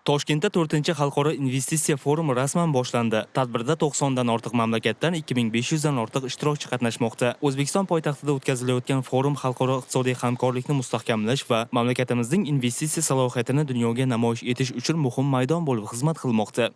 Toshkentda 4-xalqaro investitsiya forumi rasman boshlandi. Tadbirda 90 dan ortiq mamlakatdan 2500 dan ortiq ishtirokchi qatnashmoqda. O'zbekiston poytaxtida o'tkazilayotgan forum xalqaro iqtisodiy hamkorlikni mustahkamlash va mamlakatimizning investitsiya salohiyatini dunyoga namoyish etish uchun muhim maydon bo'lib xizmat qilmoqda.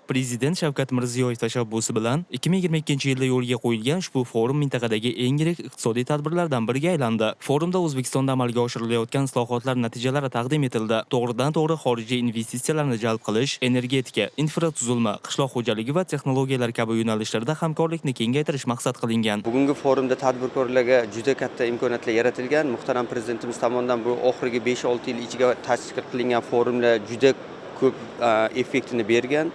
Prezident Shavkat Mirziyoyev tashabbusi bilan 2022-yilda yo'lga qo'yilgan ushbu forum mintaqadagi eng yirik iqtisodiy tadbirlardan biriga aylandi. Forumda O'zbekistonda amalga oshirilayotgan islohotlar natijalari taqdim etildi. To'g'ridan-to'g'ri xorijiy investitsiyalarni jalb qilish, energetika, infratuzilma, qishloq xo'jaligi va texnologiyalar kabi yo'nalishlarda hamkorlikni kengaytirish maqsad qilingan. Bugungi forumda tadbirkorlarga juda katta imkoniyatlar yaratilgan. Muhtaram prezidentimiz tomonidan bu oxirgi 5-6 yil ichiga tashkil qilingan forumlar juda ko'p effektini bergan.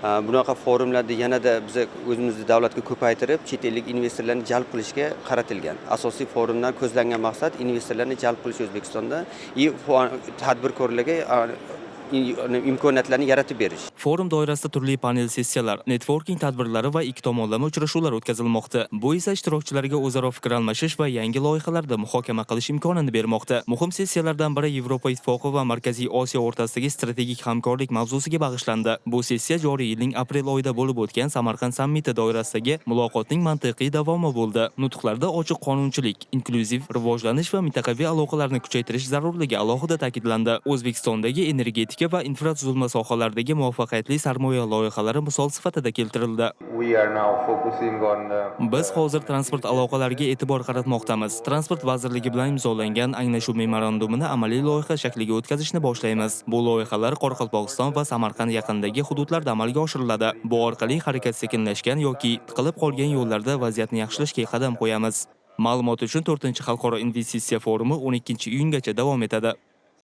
Bunaqa forumlarni yanada biz o'zimizni davlatga ko'paytirib, chet ellik investorlarni jalb qilishga qaratilgan. Asosiy forumdan ko'zlangan maqsad investorlarni jalb qilish O'zbekistonda tadbirkorlarga imkoniyatlarni yaratib berish. Forum doirasida turli panel sessiyalar, networking tadbirlari va ikki tomonlama uchrashuvlar o'tkazilmoqda. Bu esa ishtirokchilarga o'zaro fikr almashish va yangi loyihalarda muhokama qilish imkonini bermoqda. Muhim sessiyalardan biri Yevropa Ittifoqi va Markaziy Osiyo o'rtasidagi strategik hamkorlik mavzusiga bag'ishlandi. Bu sessiya joriy yilning aprel oyida bo'lib o'tgan Samarqand sammiti doirasidagi muloqotning mantiqiy davomi bo'ldi. Nutqlarda ochiq qonunchilik, inklyuziv rivojlanish va mintaqaviy aloqalarni kuchaytirish zarurligi alohida ta'kidlandi. O'zbekistondagi energetika va infratuzilma sohalaridagi muvaffaqiyatli sarmoya loyihalari misol sifatida keltirildi. Biz hozir transport aloqalariga e'tibor qaratmoqdamiz. Transport vazirligi bilan imzolangan anglashuv memorandumini amaliy loyiha shakliga o'tkazishni boshlaymiz. Bu loyihalar Qoraqalpog'iston va Samarqand yaqinidagi hududlarda amalga oshiriladi. Bu orqali harakat sekinlashgan yoki tiqilib qolgan yo'llarda vaziyatni yaxshilashga qadam qo'yamiz. Ma'lumot uchun 4-xalqaro investitsiya forumi 12-iyungacha davom etadi.